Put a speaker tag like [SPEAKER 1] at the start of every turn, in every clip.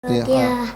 [SPEAKER 1] Fatihah.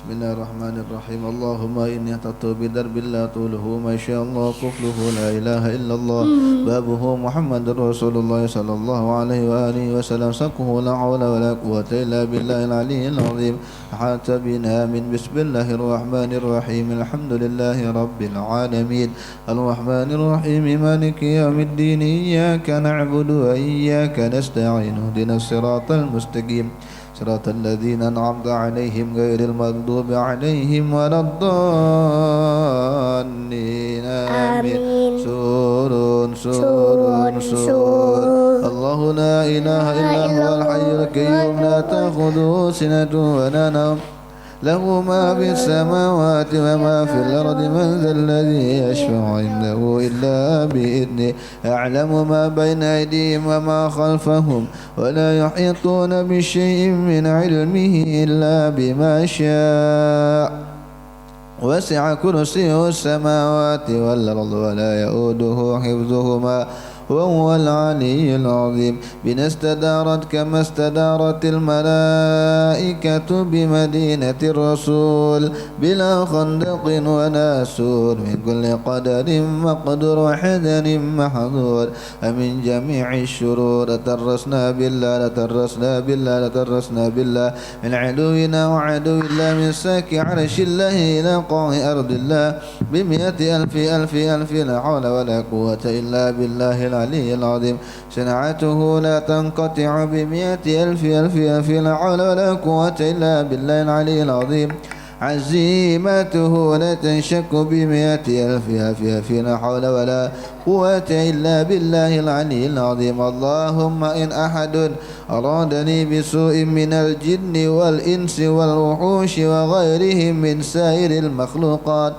[SPEAKER 1] Bismillahirrahmanirrahim. Allahumma inni atatu bidarbil la tuluhu ma sya Allah kufluhu la ilaha illallah babuhu Muhammadur Rasulullah sallallahu alaihi wa alihi wasallam sakuhu la hawla wa la quwwata illa billahil aliyyil azim. Hatta bina min bismillahirrahmanirrahim. Alhamdulillahi rabbil alamin. Arrahmanir rahim maliki yaumiddin. Iyyaka na'budu wa iyyaka nasta'in. Ihdinas siratal mustaqim. صراط الذين أنعمت عليهم غير المغضوب عليهم ولا الضالين آمين. سور الله لا إله إلا هو الحي القيوم لا تأخذه سنة ولا نوم له ما في السماوات وما في الأرض من ذا الذي يشفع عنده إلا بإذنه يعلم ما بين أيديهم وما خلفهم ولا يحيطون بشيء من علمه إلا بما شاء وسع كرسيه السماوات والأرض ولا يؤوده حفظهما وهو العلي العظيم. بنا استدارت كما استدارت الملائكة بمدينة الرسول بلا خندق ولا سور من كل قدر مقدور وحدن محظور ومن جميع الشرور ترسنا بالله من عدونا وعدو الله من ساك عرش الله إلى قاع أرض الله بمئة ألف لا حول ولا قوة إلا بالله العلي العظيم. صنعته لا تنقطع بمئة ألف لا حول ولا قوة إلا بالله العلي العظيم. عزيمته لا تنشك بمئة ألف لا حول ولا قوة إلا بالله العلي العظيم. اللهم إن أحد أرادني بسوء من الجن والإنس والوحوش وغيرهم من سائر المخلوقات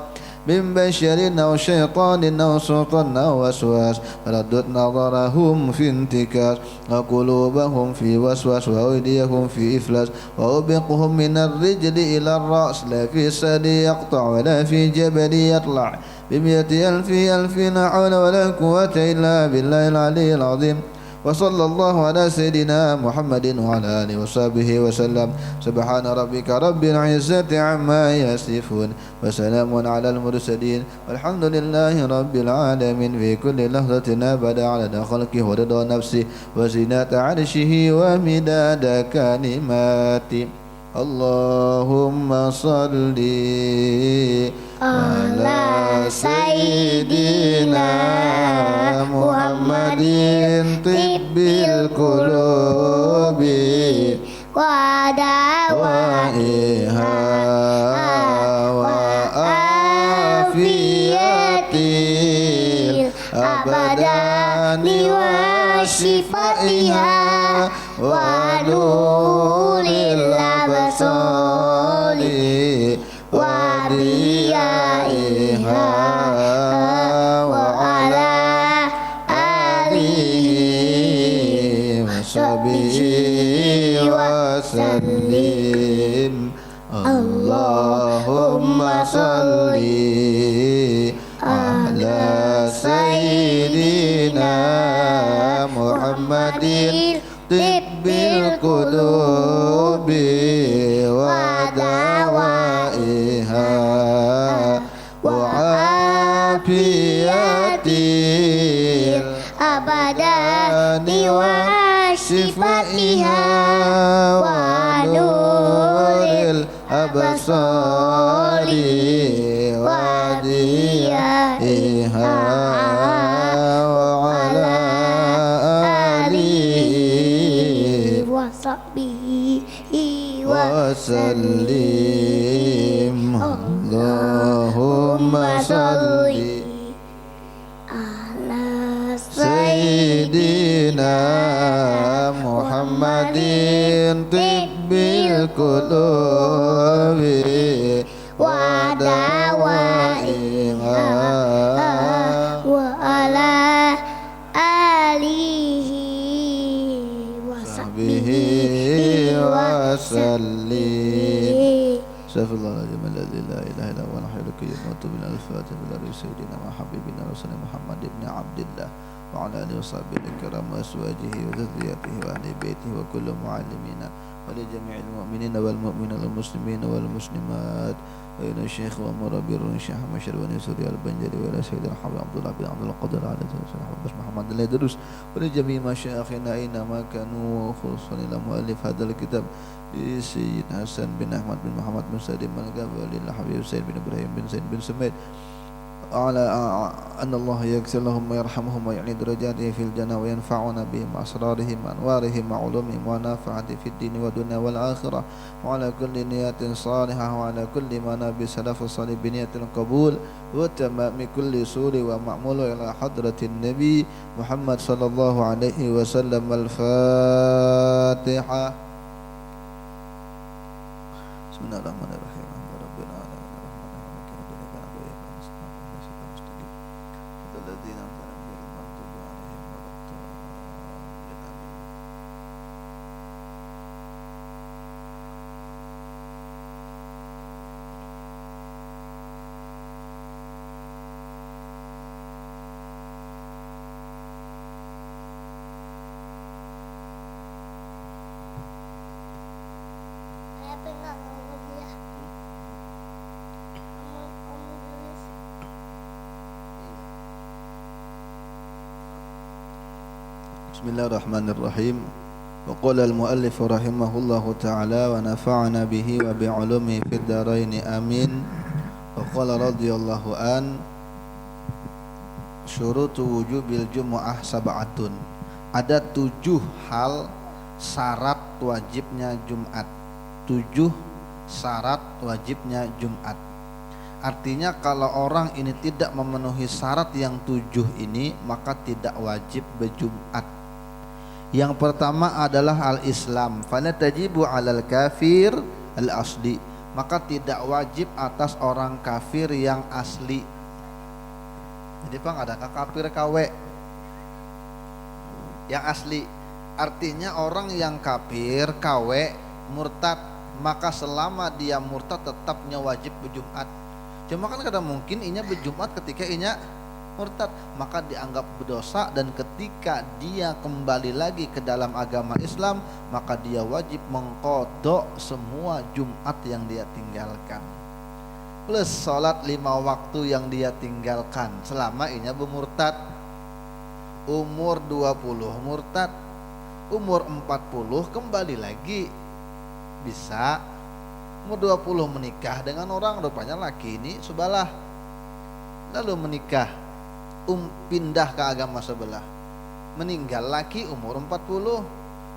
[SPEAKER 1] من بشر أو شيطان أو سلطان أو وسواس ردد نظرهم في انتكاس وقلوبهم في وسواس وأيديهم في إفلاس وأوبقهم من الرجل إلى الرأس لا في الثدي يقطع ولا في جبل يطلع بمئة ألف لا حول ولا قوة إلا بالله العلي العظيم. وصلى الله على سيدنا محمد وعلى آله وصحبه وسلم. سبحان ربك رب العزة عما يصفون وسلام على المرسلين والحمد لله رب العالمين. في كل لحظة أبدا عدد خلقه ورضا نفسه وزنة عرشه ومداد كلماته. اللهم صل على سيدنا محمد طب القلوب ودوائها وعافية الأبدان وشفائها ونور الأبصار وديائها وعلى آله وصحبه وسلم. اللهم صل على سيدنا محمد طب القلوب ودوائها وعافية الأبدان وشفائها ونور الأبصار وديائها وعلى آله وصحبه وسلم. اللهم صل على سيدنا محمد طب القلوب ودوائها وعلى آله وصحبه وسلم. Astaghfirullahaladzim alladzi la ilaha illa huwal hayyul qayyum wa atubu ilal Fatiha ila sayyidina wa habibina rasulina Muhammad ibn Abdillah wa ala alihi washabihi kiram wa azwajihi wa dzurriyyatihi wa ahli baitihi wa kullu muallimina wa li jami'il mu'minina wal mu'minat wal muslimina wal muslimat wa ila syekh wa murabbir Syekh Masyar wa Suri al-Banjari wa ila sayyidina Habib Abdullah bin Abdul Qadir ala Syekh Muhammad al-Idrus wa li jami' masyayikhina aina ma kanu khususan ila muallif hadzal kitab Sayyid Hasan bin Ahmad bin Muhammad bin Sadim al-Ghazali Habib Said bin Ibrahim bin Said bin Sumaid على أن الله يغفر لهم ويرحمهم ويعلي درجاتهم في الجنة وينفعنا بهم أسرارهم وأنوارهم وعلومهم ونافعة في الدين والدنيا والآخرة وعلى كل نية صالحة وعلى كل ما نبي سلف الصالح بنية القبول وتمام كل سور ومعمول إلى حضرة النبي محمد صلى الله عليه وسلم الفاتحة بسم الله الرحمن الرحيم Bismillahirrahmanirrahim. Wa qala al-muallif rahimahullahu ta'ala wa nafa'ana bihi wa bi'ulumihi fid dharain amin. Wa qala radhiyallahu an syurutu wujubil jumu'ah sab'atun. Ada 7 hal syarat wajibnya Jumat. 7 syarat wajibnya Jumat. Artinya kalau orang ini tidak memenuhi syarat yang 7 ini, maka tidak wajib berjumat. Yang pertama adalah al-Islam. Fala tajibu 'alal kafir al-asli. Maka tidak wajib atas orang kafir yang asli. Jadi Bang, adakah kafir KW yang asli? Artinya orang yang kafir KW murtad, maka selama dia murtad tetapnya wajib berjumat. Cuma kan kadang mungkin inya berjumat ketika inya murtad, maka dianggap berdosa, dan ketika dia kembali lagi ke dalam agama Islam, maka dia wajib mengqadha semua Jumat yang dia tinggalkan plus sholat 5 waktu yang dia tinggalkan selama inya bermurtad. Umur 20 murtad, umur 40 kembali lagi bisa. Umur 20 menikah dengan orang rupanya laki ini subalah, lalu menikah, pindah ke agama sebelah, meninggal laki umur 40,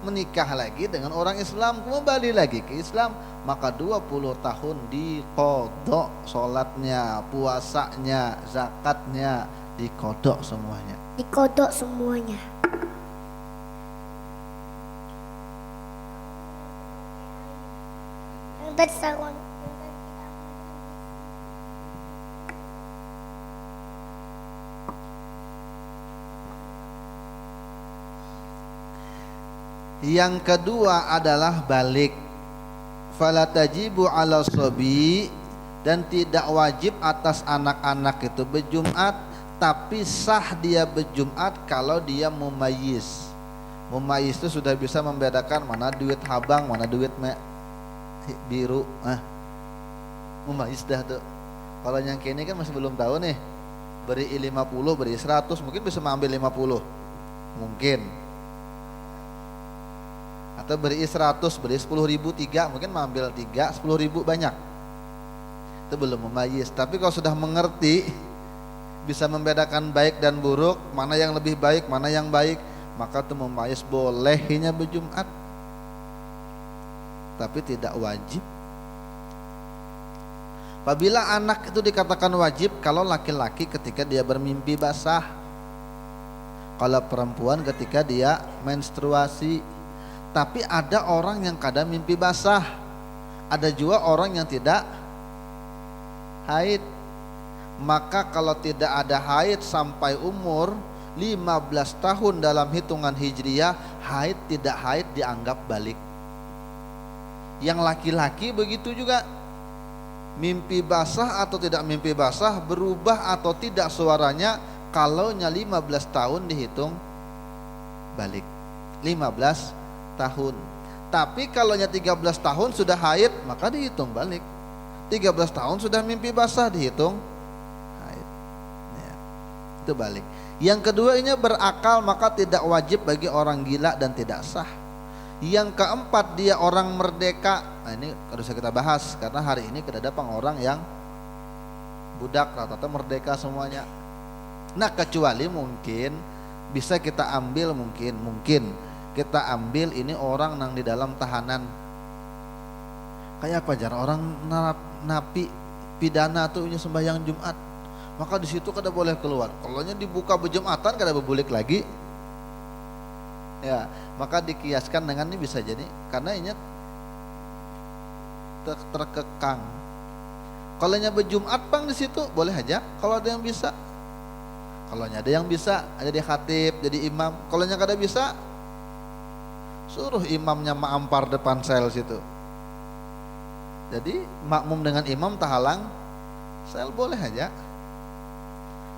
[SPEAKER 1] menikah lagi dengan orang Islam, kembali lagi ke Islam, maka 20 tahun diqadha, sholatnya, puasanya, zakatnya diqadha semuanya.
[SPEAKER 2] Diqadha semuanya.
[SPEAKER 1] Yang kedua adalah balik. Fala tajibu 'ala shabi, dan tidak wajib atas anak-anak itu berjumat, tapi sah dia berjumat kalau dia mumayyiz. Mumayyiz itu sudah bisa membedakan mana duit habang, mana duit biru. Mumayyiz dah tuh. Kalau yang kini kan masih belum tahu nih. Beri 50, beri 100, mungkin bisa mengambil 50. Mungkin. Atau beri 100, beri 10.000 3, mungkin mengambil 3, 10.000 banyak. Itu belum mumayyiz. Tapi kalau sudah mengerti, bisa membedakan baik dan buruk, mana yang lebih baik, mana yang baik, maka itu mumayyiz, bolehnya berjumat, tapi tidak wajib. Apabila anak itu dikatakan wajib kalau laki-laki ketika dia bermimpi basah, kalau perempuan ketika dia menstruasi. Tapi ada orang yang kadang mimpi basah, ada juga orang yang tidak haid. Maka kalau tidak ada haid sampai umur 15 tahun dalam hitungan hijriyah, haid tidak haid dianggap balik. Yang laki-laki begitu juga. mimpi basah atau tidak mimpi basah, berubah atau tidak suaranya, kalaunya 15 tahun dihitung balik 15 tahun. Tapi kalaunya 13 tahun sudah haid, maka dihitung balik. 13 tahun sudah mimpi basah, dihitung haid ya, itu balik. Yang kedua, ini berakal, maka tidak wajib bagi orang gila dan tidak sah. Yang keempat, dia orang merdeka. Nah, ini harus kita bahas karena hari ini ada orang yang budak, rata-rata merdeka semuanya. Nah, kecuali mungkin bisa kita ambil, mungkin kita ambil ini orang yang di dalam tahanan. Kayak apa jar orang napi pidana tuh sembahyang Jumat, maka di situ kada boleh keluar. Kalaunya dibuka berjumatan kada boleh lagi. Ya, maka dikiaskan dengan ini bisa jadi karena ini terkekang. Kalaunya berjumat pang di situ boleh aja kalau ada yang bisa. Kalaunya ada yang bisa, ada di khatib jadi imam. Kalaunya kada bisa, suruh imamnya maampar depan sel situ. Jadi makmum dengan imam tahalang sel boleh aja.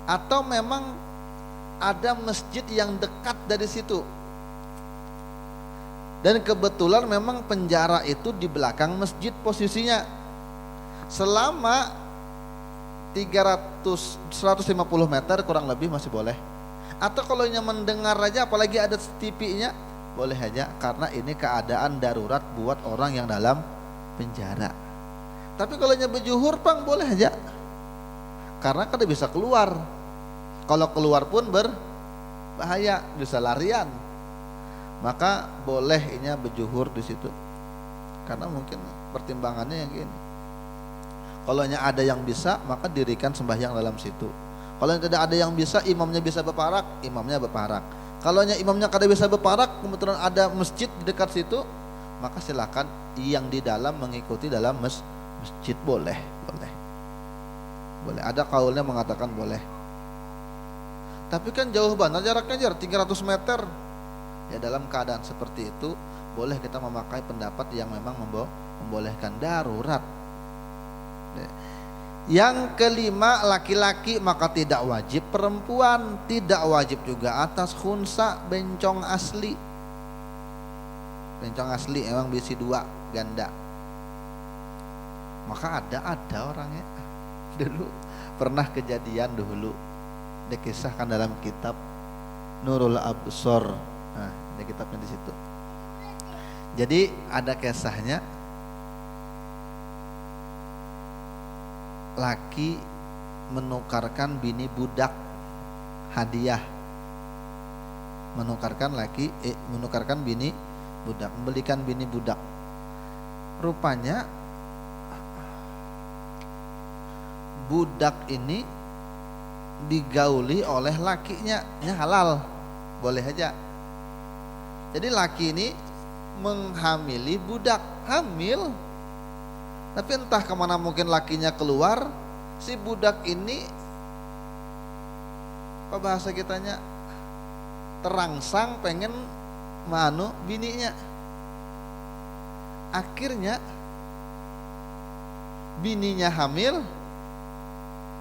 [SPEAKER 1] Atau memang ada masjid yang dekat dari situ. Dan kebetulan memang penjara itu di belakang masjid posisinya. Selama 150 meter kurang lebih masih boleh. Atau kalau mendengar aja, apalagi ada TV-nya, boleh aja karena ini keadaan darurat buat orang yang dalam penjara. Tapi kalau berjuhur pang boleh aja karena kada bisa keluar. Kalau keluar pun berbahaya, bisa larian. Maka boleh ini berjuhur di situ. Karena mungkin pertimbangannya yang gini. Kalau ada yang bisa, maka dirikan sembahyang dalam situ. Kalau tidak ada yang bisa, imamnya bisa berparak, imamnya berparak. Kalau imamnya kada bisa berparak, kebetulan ada masjid di dekat situ, maka silakan yang di dalam mengikuti dalam masjid boleh. Ada kaulnya mengatakan boleh. Tapi kan jauh banget jaraknya 300 meter. Ya dalam keadaan seperti itu boleh kita memakai pendapat yang memang membolehkan darurat. Yang kelima, laki-laki maka tidak wajib, perempuan tidak wajib juga atas khunsa bencong asli. Bencong asli emang bisi 2 ganda. Maka ada orangnya dulu pernah kejadian dulu dikisahkan dalam kitab Nurul Absor. Nah, ada kitabnya di situ. Jadi ada kisahnya laki menukarkan bini budak hadiah. Menukarkan bini budak, membelikan bini budak. Rupanya budak ini digauli oleh lakinya, ini halal, boleh aja. Jadi laki ini menghamili budak, hamil. Tapi entah kemana mungkin lakinya keluar, si budak ini apa bahasa kitanya terangsang pengen manu bininya. Akhirnya bininya hamil,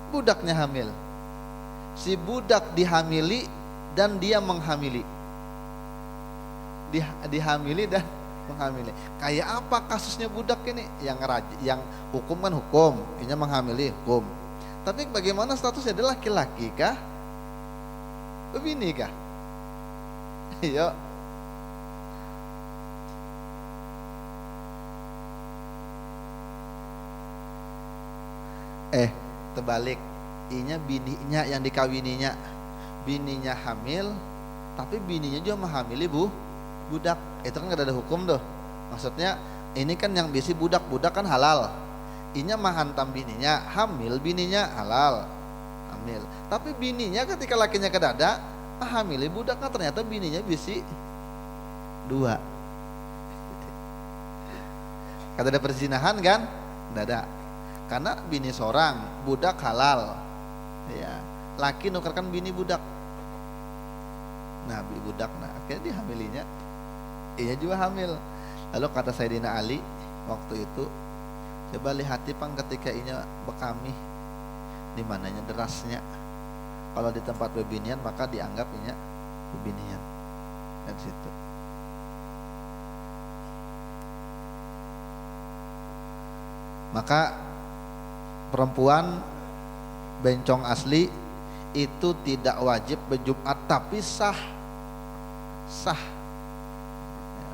[SPEAKER 1] budaknya hamil. Si budak dihamili dan dia menghamili. Dihamili dan menghamili. Kayak apa kasusnya budak ini? Yang hukum kan hukum, ini menghamili hukum. Tapi bagaimana statusnya? Dia laki-laki kah? Bini kah? Yuk. Terbalik. Inya bininya yang dikawininya. Bininya hamil, tapi bininya juga menghamili budak. Itu kan gak ada hukum tuh. Maksudnya ini kan yang bisi budak kan halal. Inya menghantam bininya, hamil bininya halal, hamil. Tapi bininya ketika lakinya kedada, hamili budak kan ternyata bininya bisi 2. Kata ada perzinahan kan? Tidak ada. Karena bini seorang, budak halal. Ya, laki nukarkan bini budak. Nah, budak, akhirnya dihamilinya. Iya juga hamil. Lalu kata Sayyidina Ali waktu itu, Coba lihat pang ketika inya bekami di mananya derasnya. Kalau di tempat bebinian maka dianggap inya bebinian dari situ. Maka perempuan bencong asli itu tidak wajib berjumat tapi sah ya,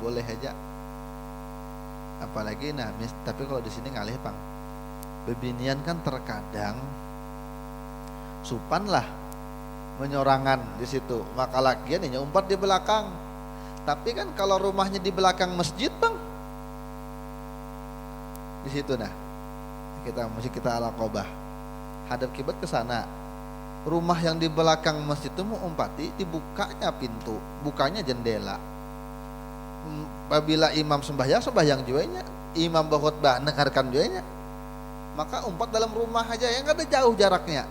[SPEAKER 1] boleh aja. Apalagi tapi kalau di sini ngalih pang bebinian kan terkadang supan lah menyorangan di situ, maka lakian ini umpat di belakang. Tapi kan kalau rumahnya di belakang masjid bang, di situ kita ala qobah hadap kiblat ke sana. Rumah yang di belakang masjid itu mau umpati dibukanya pintu, bukanya jendela. Apabila imam sembahyang juanya, imam berkhutbah negarkan juanya, maka umpat dalam rumah aja yang ada jauh jaraknya.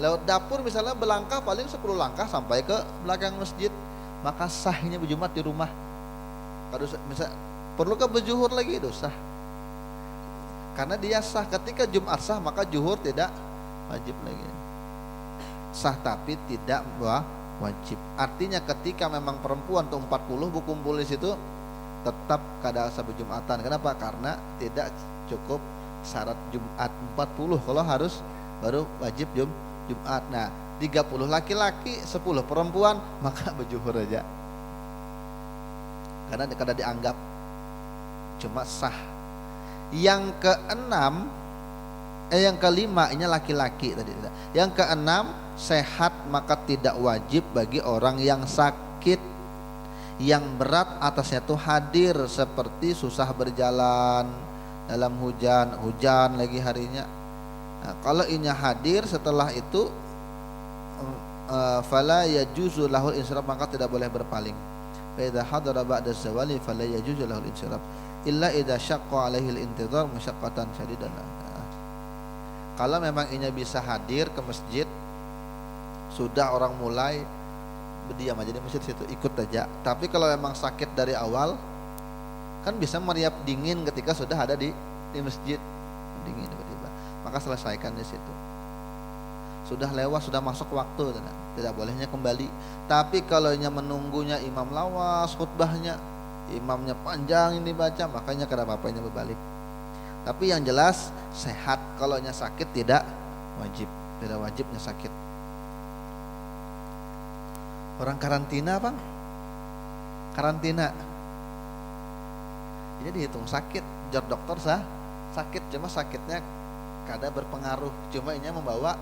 [SPEAKER 1] Lewat dapur misalnya belangkah paling 10 langkah sampai ke belakang masjid, maka sahnya berjumat di rumah. Kalau misal perlu ke berjuhur lagi dosa. Karena dia sah, ketika Jumat sah maka juhur tidak wajib lagi. Sah tapi tidak wajib. Artinya ketika memang perempuan tuh 40 berkumpul di situ tetap kada usah berjumatan. Kenapa? Karena tidak cukup syarat Jumat 40. Kalau harus baru wajib Jumat. Nah, 30 laki-laki, 10 perempuan, maka berjuhur aja. Karena kada dianggap cuma sah. Yang kelima ini laki-laki tadi. Yang keenam, sehat maka tidak wajib bagi orang yang sakit. Yang berat atasnya itu hadir, seperti susah berjalan dalam hujan lagi harinya. Nah, kalau inya hadir setelah itu fala yajuzu lahul insiraf, maka tidak boleh berpaling. Fa idza hadara ba'da zawali fala yajuzu lahul insiraf illa idza syaqqa alaihi al-intidhar musyaqqatan syadidan. Kalau memang inya bisa hadir ke masjid, sudah orang mulai berdiam aja di masjid situ, ikut aja. Tapi kalau memang sakit dari awal, kan bisa meriap dingin ketika sudah ada di masjid, dingin tiba-tiba, maka selesaikan di situ. Sudah lewat, sudah masuk waktu, tidak bolehnya kembali. Tapi kalau inya menunggunya imam lawas khutbahnya, imamnya panjang ini baca, makanya kada apa-apanya berbalik. Tapi yang jelas sehat, kalau nya sakit tidak wajibnya sakit. Orang karantina bang, karantina ini dihitung sakit, jar dokter sakit, cuma sakitnya kada berpengaruh, cuma ini membawa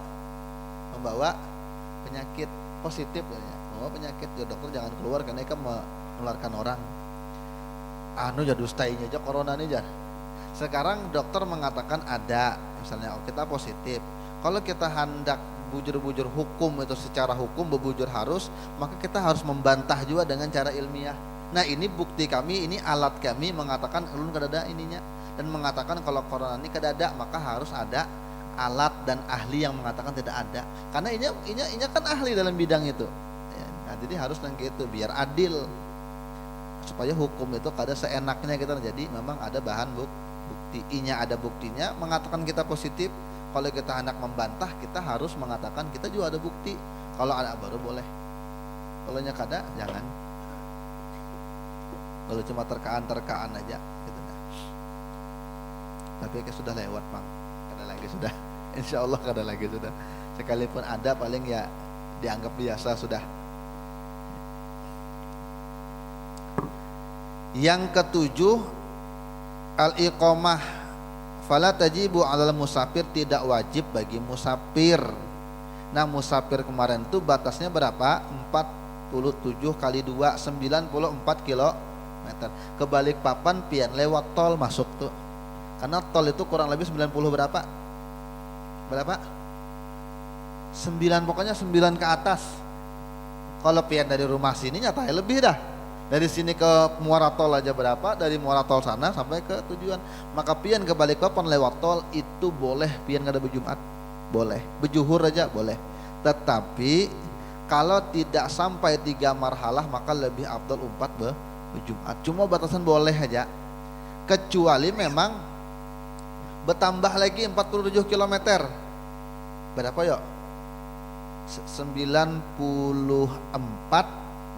[SPEAKER 1] penyakit positif ya, membawa penyakit. Jar dokter jangan keluar karena ikan menularkan orang. Ya dustainya aja corona nih jar. Sekarang dokter mengatakan ada, misalnya kita positif. Kalau kita hendak bujur-bujur hukum itu secara hukum bebujur harus, maka kita harus membantah juga dengan cara ilmiah. Nah ini bukti kami, ini alat kami mengatakan ulun kadada ininya, dan mengatakan kalau corona ini kadada, maka harus ada alat dan ahli yang mengatakan tidak ada. Karena inya kan ahli dalam bidang itu. Ya, nah, jadi harus yang gitu biar adil. Supaya hukum itu kada seenaknya kita. Jadi memang ada bahan bukti, inya ada buktinya mengatakan kita positif. Kalau kita hendak membantah, kita harus mengatakan kita juga ada bukti. Kalau ada baru boleh. Kalau nya kada jangan. Kalau cuma terkaan aja gitu. Tapi sudah lewat bang, kada lagi sudah. Insya Allah kada lagi sudah. Sekalipun ada paling ya dianggap biasa sudah. Yang ketujuh, al-iqamah fala tajibu 'alal musafir, tidak wajib bagi musafir. Nah musafir kemarin itu batasnya berapa? 47 kali 2 94 kilometer. Ke Balikpapan pian lewat tol masuk tuh. Karena tol itu kurang lebih 90 berapa? 9, pokoknya 9 ke atas. Kalau pian dari rumah sini nyatanya lebih dah. Dari sini ke Muara Tol aja berapa, dari Muara Tol sana sampai ke tujuan. Maka pian ke Balikpapan lewat tol itu boleh, pian kada berjumat boleh, berjuhur aja boleh. Tetapi kalau tidak sampai 3 marhalah maka lebih afdal umpat berjumat. Cuma batasan boleh aja. Kecuali memang Bertambah lagi 47 kilometer. Berapa yuk? 94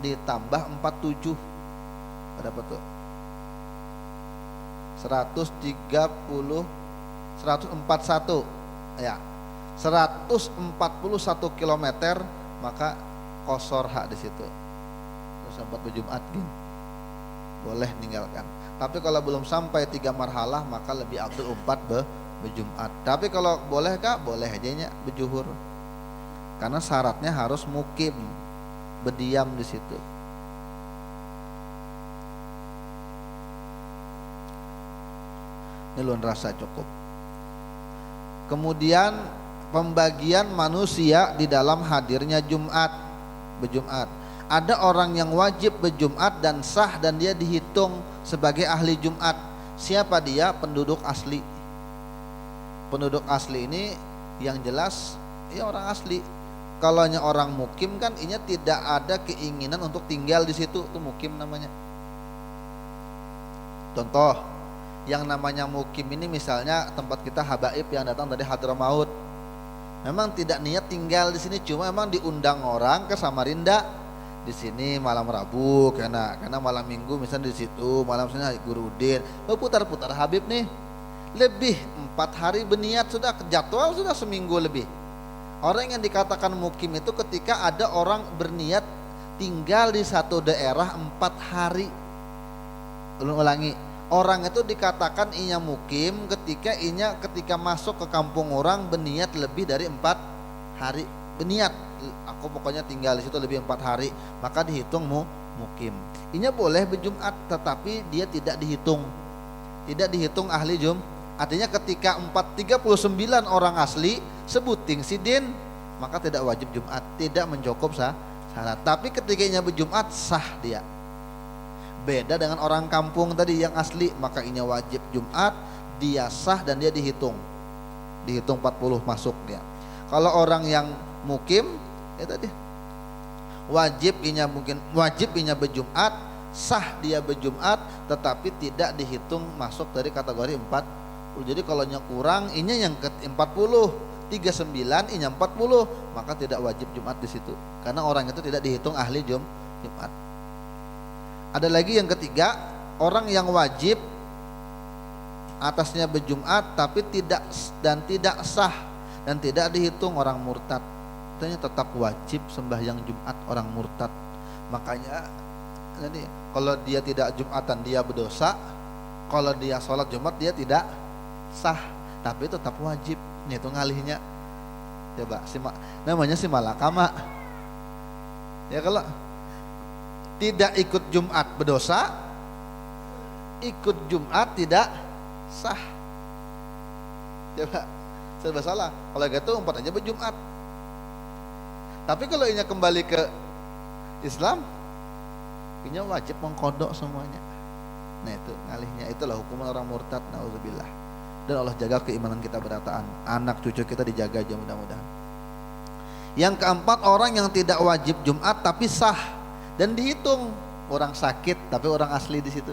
[SPEAKER 1] ditambah 47. Berapa tuh? 141 ya, 141 kilometer, maka kosor hak di situ. Terus sempat berjumat gini, boleh ninggalkan. Tapi kalau belum sampai 3 marhalah maka lebih afdal 4 berjumat. Tapi kalau boleh kak, boleh aja nya berjuhur. Karena syaratnya harus mukim, berdiam di situ. Ini luar rasa cukup. Kemudian pembagian manusia di dalam hadirnya Jumat, berjumat. Ada orang yang wajib berjumat dan sah dan dia dihitung sebagai ahli Jumat. Siapa dia? Penduduk asli. Penduduk asli ini yang jelas ya orang asli. Kalau hanya orang mukim kan ini tidak ada keinginan untuk tinggal di situ, itu mukim namanya. Contoh, yang namanya mukim ini misalnya tempat kita habaib yang datang dari Hadramaut. Memang tidak niat tinggal di sini, cuma memang diundang orang ke Samarinda di sini malam Rabu karena malam Minggu misalnya di situ, malam sana Guru Udin, putar-putar Habib nih. Lebih 4 hari berniat sudah, jadwal sudah seminggu lebih. Orang yang dikatakan mukim itu ketika ada orang berniat tinggal di satu daerah 4 hari. Ulangi, orang itu dikatakan inya mukim ketika masuk ke kampung orang berniat lebih dari 4 hari. Berniat, aku pokoknya tinggal di situ lebih 4 hari, maka dihitung mukim. Inya boleh berjumat, tetapi dia tidak dihitung ahli Artinya ketika 39 orang asli sebuting sidin, maka tidak wajib Jumat, tidak mencukup syarat. Tapi ketika inya berjumat sah dia. Beda dengan orang kampung tadi yang asli, maka inya wajib Jumat, dia sah dan dia dihitung 40 masuk dia. Kalau orang yang mukim ya tadi wajib inya berjumat, sah dia berjumat, tetapi tidak dihitung masuk dari kategori 40. Jadi kalau nya kurang inya yang ke 40, 39 inya 40, maka tidak wajib Jumat di situ. Karena orang itu tidak dihitung ahli Jumat. Ada lagi yang ketiga, orang yang wajib atasnya berjumat tapi tidak sah dan tidak dihitung orang murtad. Artinya tetap wajib sembahyang Jumat orang murtad. Makanya jadi kalau dia tidak Jumatan dia berdosa, kalau dia sholat Jumat dia tidak sah, tapi tetap wajib. Nih itu ngalihnya. Coba namanya si malakama. Ya kalau tidak ikut Jumat berdosa, ikut Jumat tidak sah. Coba serba salah. Kalau gitu 4 aja berjumat. Tapi kalau inya kembali ke Islam, inya wajib mengkodok semuanya. Nah itu ngalihnya, itulah hukuman orang murtad, naudzubillah. Dan Allah jaga keimanan kita berataan, anak cucu kita dijaga aja mudah-mudahan. Yang keempat, orang yang tidak wajib Jumat tapi sah dan dihitung orang sakit tapi orang asli di situ.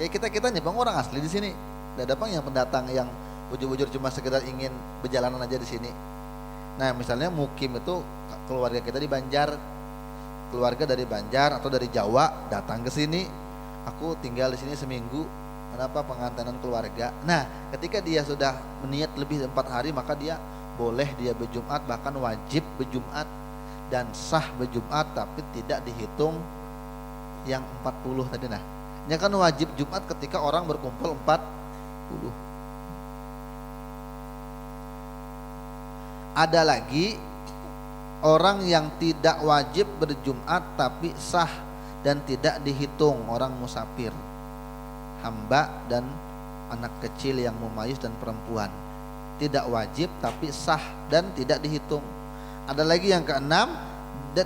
[SPEAKER 1] Kayak kita nih bang, orang asli di sini. Tidak ada bang yang pendatang yang bujur-bujur cuma sekedar ingin berjalanan aja di sini. Nah misalnya mukim itu keluarga kita di Banjar, keluarga dari Banjar atau dari Jawa datang ke sini, aku tinggal di sini seminggu. Kenapa? Pengantinan keluarga. Nah ketika dia sudah berniat lebih dari 4 hari, maka dia boleh dia berjumat, bahkan wajib berjumat dan sah berjumat, tapi tidak dihitung yang 40 tadi. Nah ini kan wajib Jumat ketika orang berkumpul 40. Ada lagi orang yang tidak wajib berjumat tapi sah dan tidak dihitung orang musafir, hamba dan anak kecil yang mumayyiz dan perempuan. Tidak wajib tapi sah dan tidak dihitung. Ada lagi yang keenam,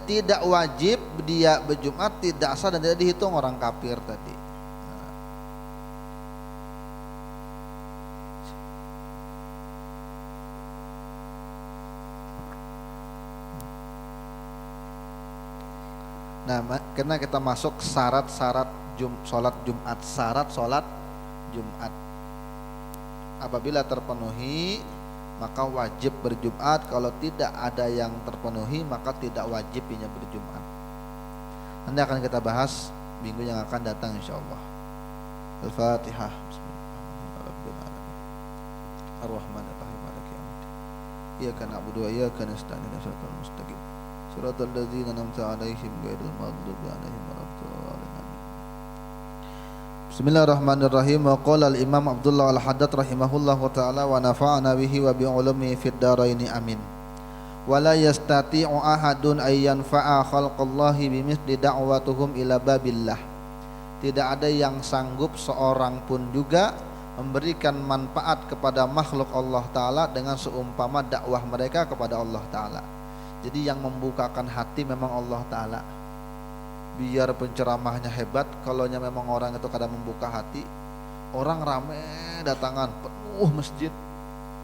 [SPEAKER 1] tidak wajib dia berjumat, tidak sah dan tidak dihitung orang kafir tadi. Nah, karena kita masuk syarat-syarat sholat Jumat, syarat sholat Jumat. apabila terpenuhi maka wajib berjumat, kalau tidak ada yang terpenuhi maka tidak wajib berjumat. Nanti akan kita bahas minggu yang akan datang insyaallah. Al-Fatihah. Bismillahirrahmanirrahim. Ar-Rahmanir-Rahim. Maliki yaumiddin. Iyyaka na'budu wa iyyaka nasta'in. Ihdinas siratal mustaqim. Siratal ladzina an'amta 'alaihim ghairil maghdubi 'alaihim waladdallin. Bismillahirrahmanirrahim. Wa qala al-Imam Abdullah Al-Haddad rahimahullahu taala wa nafa'ana bihi wa bi ulumi fid dharaini amin. Wa la yastati'u ahadun ay yanfa'a khalqallahi bimithli da'watuhum ila babillah. Tidak ada yang sanggup seorang pun juga memberikan manfaat kepada makhluk Allah taala dengan seumpama dakwah mereka kepada Allah taala. Jadi yang membukakan hati memang Allah taala. Biar penceramahnya hebat, kalau memang orang itu kadang membuka hati, orang rame datangan, penuh masjid,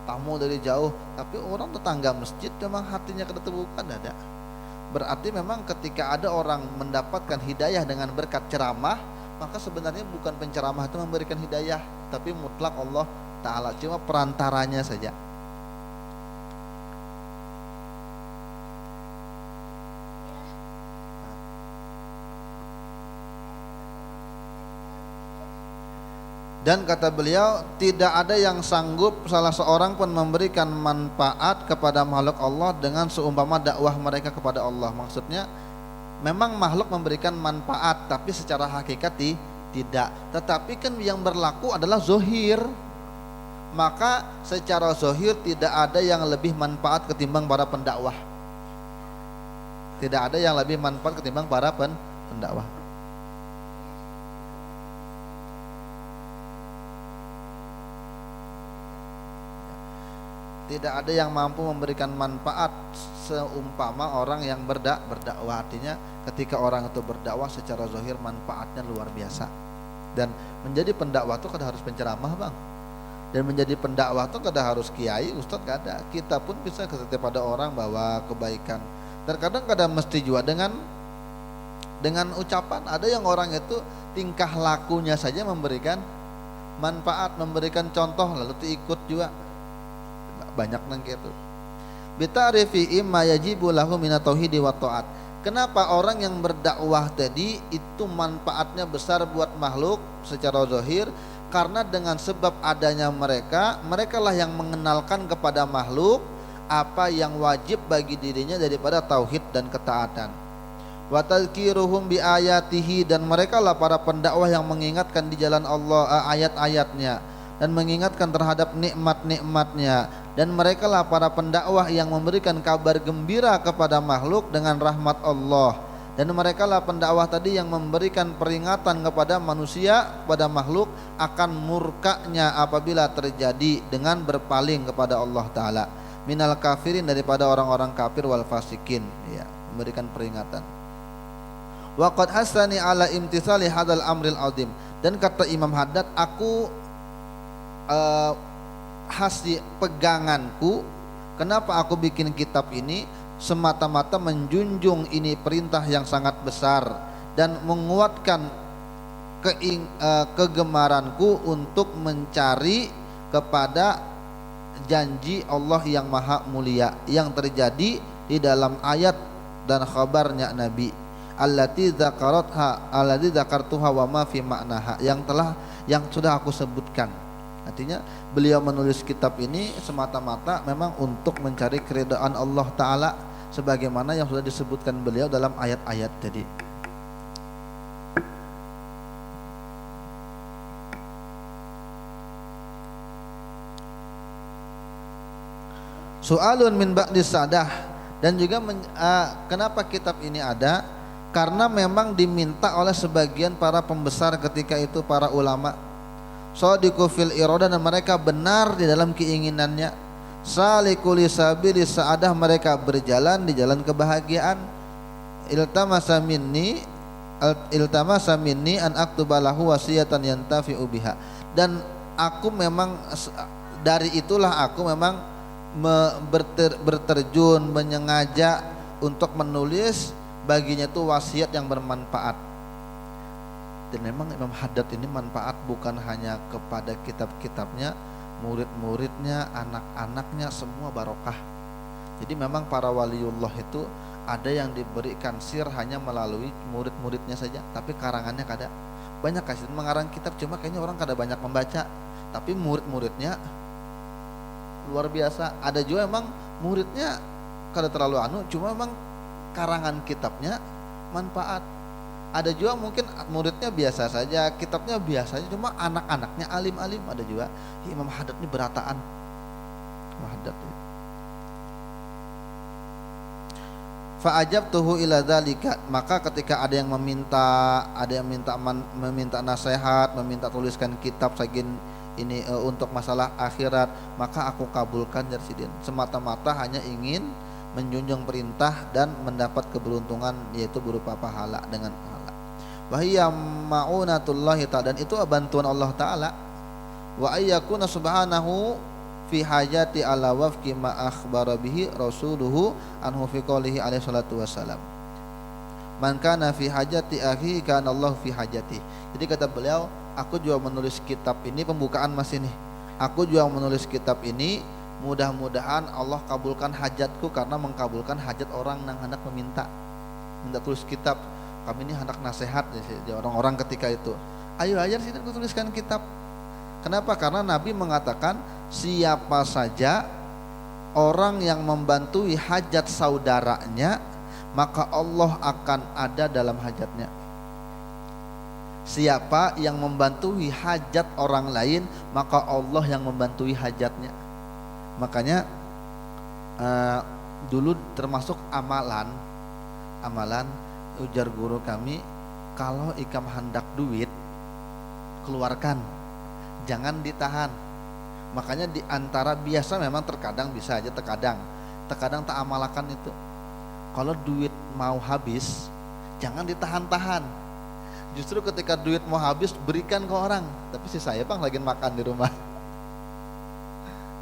[SPEAKER 1] tamu dari jauh, tapi orang tetangga masjid memang hatinya kada terbuka, ada. Berarti memang ketika ada orang mendapatkan hidayah dengan berkat ceramah, maka sebenarnya bukan penceramah itu memberikan hidayah, tapi mutlak Allah Ta'ala, cuma perantaranya saja. Dan kata beliau, tidak ada yang sanggup salah seorang pun memberikan manfaat kepada makhluk Allah dengan seumpama dakwah mereka kepada Allah. Maksudnya memang makhluk memberikan manfaat, tapi secara hakikat tidak. Tetapi kan yang berlaku adalah zohir. Maka secara zohir tidak ada yang lebih manfaat ketimbang para pendakwah. Tidak ada yang lebih manfaat ketimbang para pendakwah. Tidak ada yang mampu memberikan manfaat seumpama orang yang berdakwah. Artinya ketika orang itu berdakwah secara zahir manfaatnya luar biasa. Dan menjadi pendakwah itu kada harus penceramah bang. Dan menjadi pendakwah itu kada harus kiai, ustadz kada. Kita pun bisa kepada orang bawa kebaikan. Terkadang kada mesti juga dengan ucapan. Ada yang orang itu tingkah lakunya saja memberikan manfaat, memberikan contoh lalu ikut juga. Banyak nang gitu. Bita'rifi imma yajibu lahu minat tauhidi wa ta'at. Kenapa orang yang berdakwah tadi itu manfaatnya besar buat makhluk secara zahir? Karena dengan sebab adanya mereka lah yang mengenalkan kepada makhluk apa yang wajib bagi dirinya daripada tauhid dan ketaatan. Wa tadhkiruhum bi ayatihi, dan mereka lah para pendakwah yang mengingatkan di jalan Allah ayat-ayatnya dan mengingatkan terhadap nikmat-nikmatnya. Dan mereka lah para pendakwah yang memberikan kabar gembira kepada makhluk dengan rahmat Allah. Dan mereka lah pendakwah tadi yang memberikan peringatan kepada manusia, kepada makhluk akan murkanya apabila terjadi dengan berpaling kepada Allah Ta'ala. Minal kafirin, daripada orang-orang kafir, wal fasikin, ya, memberikan peringatan. Wa qad hasani ala imtithali hadzal amril azim. Dan kata Imam Haddad, aku hasil peganganku, kenapa aku bikin kitab ini, semata-mata menjunjung ini perintah yang sangat besar dan menguatkan kegemaranku untuk mencari kepada janji Allah yang maha mulia yang terjadi di dalam ayat dan khabarnya Nabi, allati dzakartuha wa ma fi ma'naha, yang sudah aku sebutkan. Artinya beliau menulis kitab ini semata-mata memang untuk mencari keridhaan Allah Ta'ala sebagaimana yang sudah disebutkan beliau dalam ayat-ayat tadi. Soalun min ba'di sadah, dan juga kenapa kitab ini ada? Karena memang diminta oleh sebagian para pembesar ketika itu, para ulama. Shadiqu fil iradah, dan mereka benar di dalam keinginannya. Saliku li sabili sa'adah, mereka berjalan di jalan kebahagiaan. Iltamasa minni an aktuba lahu wasiyatan yantafi'u biha. Dan aku memang dari itulah aku memang berterjun menyengaja untuk menulis baginya itu wasiat yang bermanfaat. Dan memang Imam Haddad ini manfaat bukan hanya kepada kitab-kitabnya, murid-muridnya, anak-anaknya semua barokah. Jadi memang para waliullah itu ada yang diberikan sir hanya melalui murid-muridnya saja, tapi karangannya kada banyak. Kasih mengarang kitab cuma kayaknya orang kada banyak membaca, tapi murid-muridnya luar biasa. Ada juga emang muridnya kada terlalu cuma memang karangan kitabnya manfaat. Ada juga mungkin muridnya biasa saja, kitabnya biasa saja, cuma anak-anaknya alim-alim. Ada juga Imam Haddad ini berataan. Imam Haddad itu. Fa'ajabtuhu ila dzalika, maka ketika ada yang meminta nasihat, meminta tuliskan kitab sagin ini untuk masalah akhirat, maka aku kabulkan dari sidin. Semata-mata hanya ingin menjunjung perintah dan mendapat keberuntungan, yaitu berupa pahala dengan pahala. Wahiyya ma'unatullahi ta'ala, dan itu bantuan Allah Ta'ala. Wa ayyakuna subhanahu fi hajati ala wafqi ma akhbara bihi rasuluhu anhu fi qoulihi alaihi salatu wassalam. Man kana fi hajati akhi kana Allah fi hajati. Jadi kata beliau, aku juga menulis kitab ini, pembukaan masih nih. Aku juga menulis kitab ini, mudah-mudahan Allah kabulkan hajatku karena mengkabulkan hajat orang yang hendak minta tulis kitab. Kami ini hendak nasihat ya orang-orang ketika itu. Ayo ajar sini aku tuliskan kitab. Kenapa? Karena Nabi mengatakan siapa saja orang yang membantui hajat saudaranya, maka Allah akan ada dalam hajatnya. Siapa yang membantui hajat orang lain, maka Allah yang membantui hajatnya. Makanya dulu termasuk amalan ujar guru kami, kalau ikam hendak duit keluarkan, jangan ditahan. Makanya di antara biasa memang terkadang bisa aja, terkadang tak amalakan itu. Kalau duit mau habis jangan ditahan-tahan. Justru ketika duit mau habis berikan ke orang. Tapi si saya bang lagi makan di rumah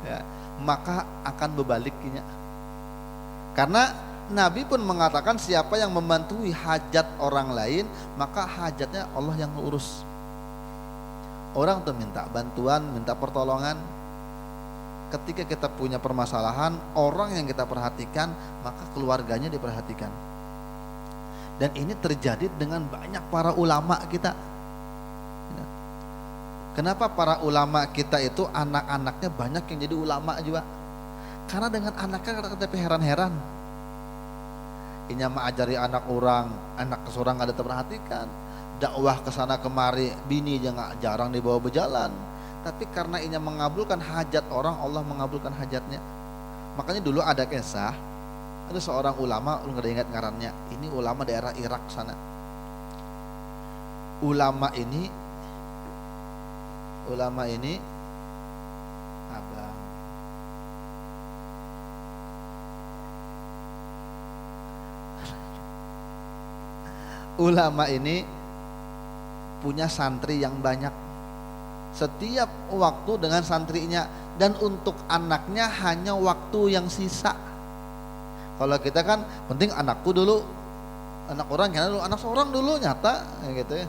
[SPEAKER 1] ya, maka akan berbalikinya. Karena Nabi pun mengatakan siapa yang membantui hajat orang lain, maka hajatnya Allah yang urus. Orang tuh minta bantuan, minta pertolongan. Ketika kita punya permasalahan, orang yang kita perhatikan, maka keluarganya diperhatikan. Dan ini terjadi dengan banyak para ulama kita. Kenapa para ulama kita itu anak-anaknya banyak yang jadi ulama juga? Karena dengan anaknya kita heran-heran. Ini mengajari anak orang, anak seorang ada terperhatikan. Dakwah kesana kemari, bini jangan jarang dibawa berjalan. Tapi karena ini mengabulkan hajat orang, Allah mengabulkan hajatnya. Makanya dulu ada kisah, ada seorang ulama, lu nggak ingat ngarannya. Ini ulama daerah Irak sana. Ulama ini abang. Ulama ini punya santri yang banyak. Setiap waktu dengan santrinya, dan untuk anaknya hanya waktu yang sisa. Kalau kita kan penting anakku dulu, anak orang kan dulu, anak seorang dulu nyata gitu ya.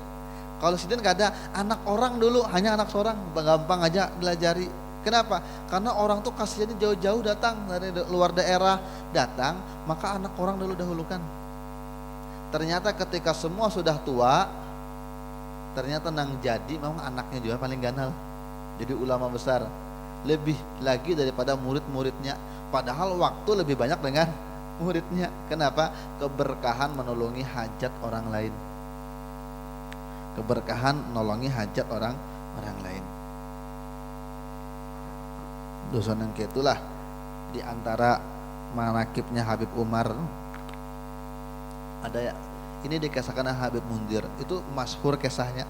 [SPEAKER 1] Kalau sidin gak ada anak orang dulu, hanya anak seorang, gampang aja belajari. Kenapa? Karena orang tuh kasihannya jauh-jauh datang dari luar daerah datang, maka anak orang dulu dahulukan. Ternyata ketika semua sudah tua, ternyata nang jadi memang anaknya juga paling ganal. Jadi ulama besar lebih lagi daripada murid-muridnya. Padahal waktu lebih banyak dengan muridnya. Kenapa? Keberkahan menolongi hajat orang lain. Keberkahan menolongi hajat orang lain. Dosa yang itulah di antara manakibnya Habib Umar. Ada ya, ini dikisahkan Habib Mundir, itu masyhur kisahnya.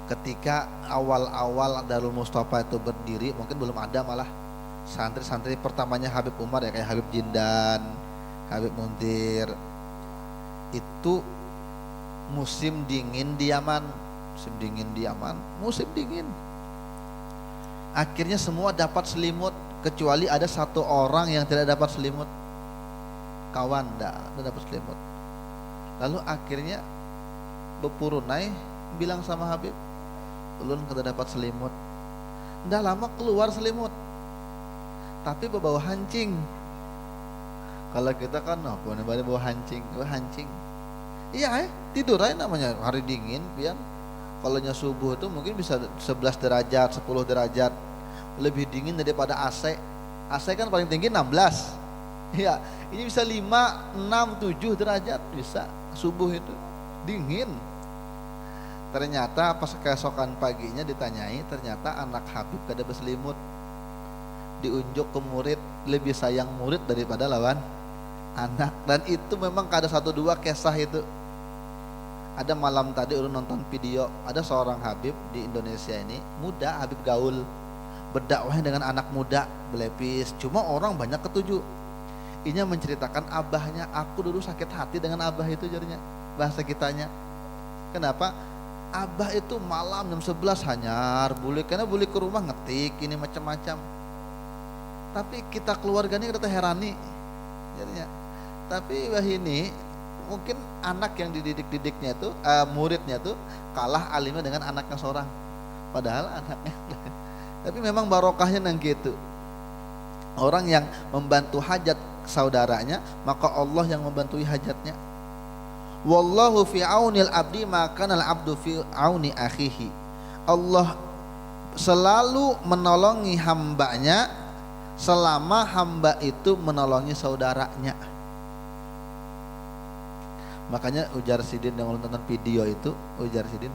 [SPEAKER 1] Ketika awal-awal Darul Mustafa itu berdiri, mungkin belum ada malah santri-santri pertamanya Habib Umar ya, kayak Habib Jindan, Habib Mundir. Itu musim dingin di Yaman, musim dingin. Akhirnya semua dapat selimut, kecuali ada satu orang yang tidak dapat selimut. Kawan tidak dapat selimut. Lalu akhirnya Bepurunai bilang sama Habib, ulun kada dapat selimut. Nggak lama keluar selimut, tapi berbau hancing. Kalau kita kan apa nih bau hancing, hancing. Iya, tidur aja namanya hari dingin, pian. Kalau subuh itu mungkin bisa 11 derajat, 10 derajat lebih dingin daripada AC. AC kan paling tinggi 16. Iya, ini bisa 5, 6, 7 derajat bisa subuh itu dingin. Ternyata pas keesokan paginya ditanyai, ternyata anak Habib kada berselimut. Diunjuk ke murid, lebih sayang murid daripada lawan anak. Dan itu memang kada 1-2 kisah itu. Ada malam tadi udah nonton video, ada seorang Habib di Indonesia ini, muda, Habib gaul, berdakwah dengan anak muda, belepis. Cuma orang banyak ketujuh. Ini menceritakan abahnya, aku dulu sakit hati dengan abah itu jadinya, bahasa kitanya. Kenapa? Abah itu malam jam 11 hanyar, karena boleh ke rumah ngetik, ini macam-macam. Tapi kita keluarganya kita herani jadinya. Tapi wah ini mungkin anak yang dididik-didiknya itu, muridnya tuh kalah alimnya dengan anaknya seorang. Padahal anaknya. Tapi memang barokahnya nang gitu. Orang yang membantu hajat saudaranya, maka Allah yang membantu hajatnya. Wallahu fi aunil abdi maka al abdu fi auni akhihi. Allah selalu menolongi hambanya selama hamba itu menolongi saudaranya. Makanya ujar Sidin yang nonton video itu, ujar Sidin,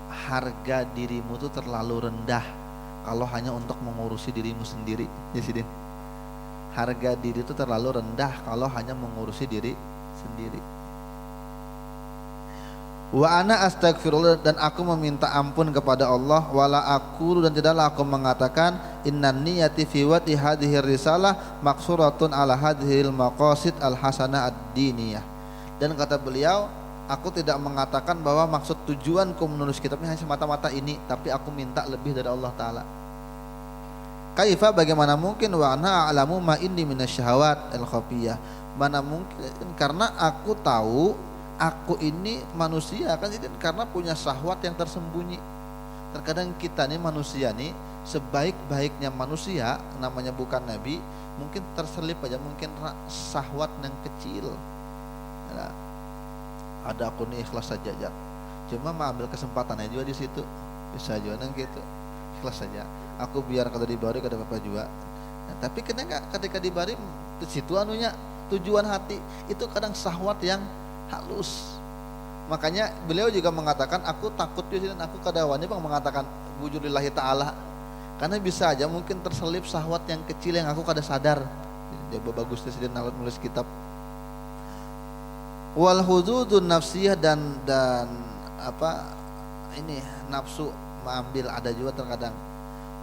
[SPEAKER 1] harga dirimu itu terlalu rendah kalau hanya untuk mengurusi dirimu sendiri. Ya Sidin, harga diri itu terlalu rendah kalau hanya mengurusi diri sendiri. Wa ana astagfirullah, dan aku meminta ampun kepada Allah, wala aku, dan tidaklah aku mengatakan innan niyati fi wati hadhihi risalah maksuratun ala hadhil maqasid al hasanah ad-diniyah. Dan kata beliau, aku tidak mengatakan bahwa maksud tujuanku menulis kitab ini hanya semata-mata ini, tapi aku minta lebih dari Allah Ta'ala. Kaifa, bagaimana mungkin, wa ana a'lamu ma inni minasyahawat al-khafiyah, mana mungkin, karena aku tahu aku ini manusia kan, karena punya syahwat yang tersembunyi. Terkadang kita nih manusia nih, sebaik-baiknya manusia, namanya bukan nabi, mungkin terselip aja mungkin syahwat yang kecil. Nah, ada aku nih ikhlas saja aja, cuma mau ambil kesempatannya juga di situ, bisa juga nang gitu, ikhlas saja. Aku biar kada dibari kada apa juga. Nah, tapi ketika dibari di situ anunya tujuan hati itu kadang syahwat yang halus. Makanya beliau juga mengatakan aku takut juga, dan aku kadawannya bang mengatakan wujudillahi ta'ala, karena bisa aja mungkin terselip syahwat yang kecil yang aku kada sadar. Dia bagus presiden alat nulis kitab. Wal hududun nafsiyah, dan apa ini nafsu mengambil ada juga terkadang.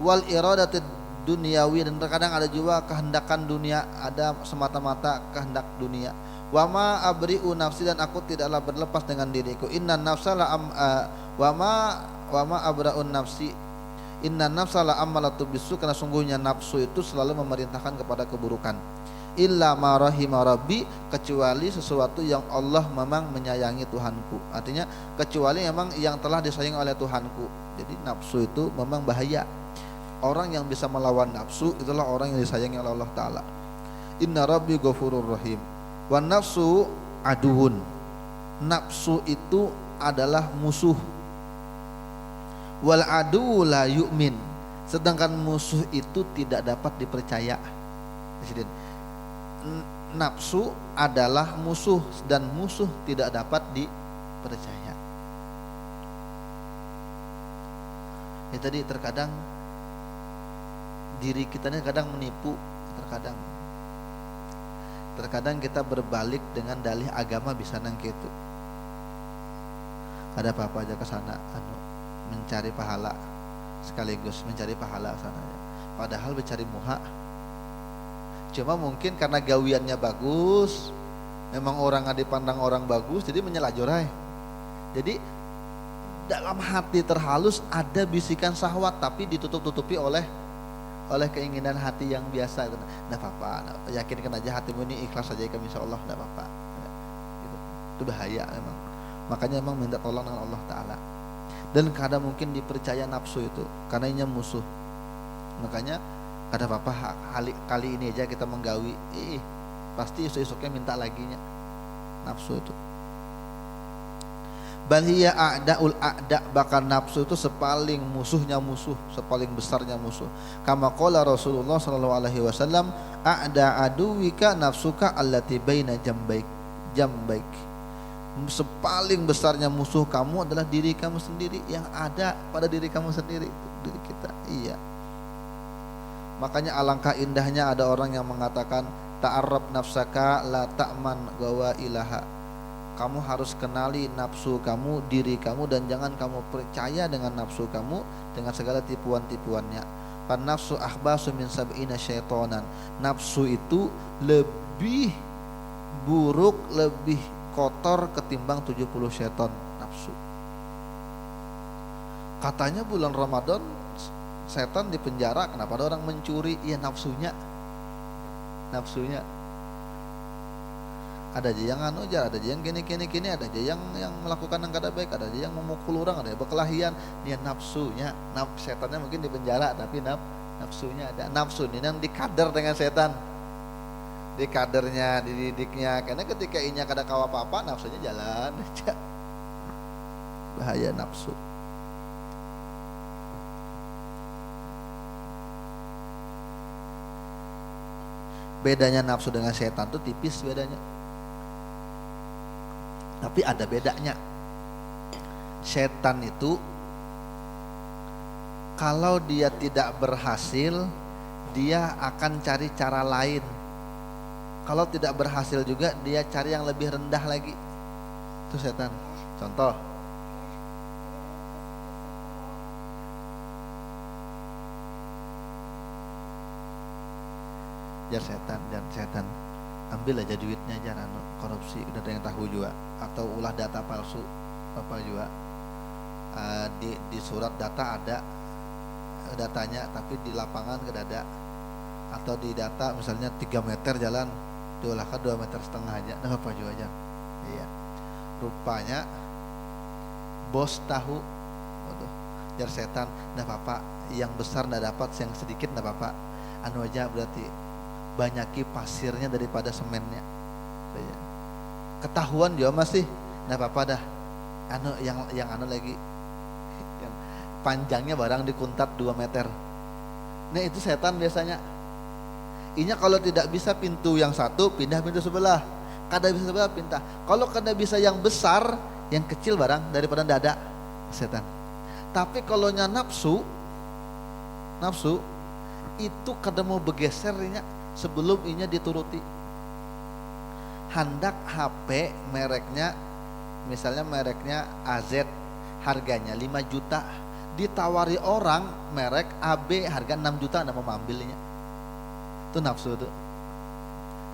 [SPEAKER 1] Wal iradatid duniawi, dan terkadang ada juga kehendakan dunia, ada semata-mata kehendak dunia. Wama abri'u nafsi, dan aku tidaklah berlepas dengan diriku. Inna nafsa la wama abra'un nafsi, inna nafsa la ammalatu bisu, karena sungguhnya nafsu itu selalu memerintahkan kepada keburukan. Illa ma rahima rabbi, kecuali sesuatu yang Allah memang menyayangi Tuhanku. Artinya kecuali memang yang telah disayangi oleh Tuhanku. Jadi nafsu itu memang bahaya. Orang yang bisa melawan nafsu itulah orang yang disayangi oleh Allah Ta'ala. Inna rabbi ghafurur rahim. Wan nafsu aduun, nafsu itu adalah musuh. Wal adu la yu'min, sedangkan musuh itu tidak dapat dipercaya. Nafsu adalah musuh, dan musuh tidak dapat dipercaya. Ya tadi terkadang diri kita ini kadang menipu, terkadang kita berbalik dengan dalih agama bisa nang gitu. Ada apa-apa aja ke sana mencari pahala, sekaligus mencari pahala sana aja. Padahal mencari muha. Cuma mungkin karena gawiannya bagus, memang orang dipandang orang bagus, jadi menyelajorai. Jadi dalam hati terhalus ada bisikan syahwat, tapi ditutup-tutupi oleh keinginan hati yang biasa. Nggak apa-apa, yakinkan aja hatimu ini ikhlas saja, insya Allah nggak apa-apa. Gitu. Itu bahaya memang. Makanya memang minta tolong dengan Allah Ta'ala. dan kada mungkin dipercaya nafsu itu karena ini musuh. Makanya kada apa-apa kali ini aja kita menggawi, pasti esok-esoknya minta laginya nafsu itu. Bal hiya a'daul a'da, bahkan nafsu itu sepaling musuhnya musuh, sepaling besarnya musuh. Kama qala Rasulullah sallallahu alaihi wasallam, a'da aduwika nafsuka allati baina jambaik. Sepaling besarnya musuh kamu adalah diri kamu sendiri, yang ada pada diri kamu sendiri, diri kita. Iya. Makanya alangkah indahnya ada orang yang mengatakan ta'arrab nafsaka la ta'man gawa ilaha. Kamu harus kenali nafsu kamu, diri kamu, dan jangan kamu percaya dengan nafsu kamu dengan segala tipuan-tipuannya. Pan nafsu akhbasu min sab'ina syaitonan. Nafsu itu lebih buruk, lebih kotor ketimbang 70 syaitan nafsu. Katanya bulan Ramadan setan di penjara, kenapa ada orang mencuri? Ya nafsunya. Ada aja yang ada aja yang gini, ada aja yang melakukan yang kada baik, ada aja yang memukul orang, ada yang berkelahian. Dia nafsunya, setannya mungkin di penjara, tapi nafsunya ada. Nafsu ini yang dikader dengan setan, dikadernya, dididiknya. Karena ketika inya kada kawa apa-apa, nafsunya jalan aja. Bahaya nafsu. Bedanya nafsu dengan setan tuh tipis bedanya. Tapi ada bedanya. Setan itu kalau dia tidak berhasil, dia akan cari cara lain. Kalau tidak berhasil juga, dia cari yang lebih rendah lagi. Itu setan. Contoh, jar setan ambil aja duitnya, jangan korupsi, udah ada yang tahu juga, atau ulah data palsu apa juga. Di surat data ada datanya, tapi di lapangan gak ada. Atau di data misalnya 3 meter jalan diolahkan 2,5 meter aja, nah apa juga aja. Iya, rupanya bos tahu, waduh, jar setan, nah apa yang besar ndak dapat, yang sedikit ndak apa, anu aja berarti banyaki pasirnya daripada semennya. Ketahuan juga masih, nggak apa-apa dah. Yang lagi, yang panjangnya barang dikuntat 2 meter. Nah itu setan biasanya. Inya kalau tidak bisa pintu yang satu, pindah pintu sebelah. Kada bisa sebelah, pindah. Kalau kada bisa yang besar, yang kecil barang daripada dada, setan. Tapi kalau nya nafsu itu kada mau bergesernya sebelum inya dituruti. Handak HP mereknya, misalnya mereknya AZ, harganya 5 juta, ditawari orang merek AB harga 6 juta, anda mau ambilnya. Itu nafsu tuh.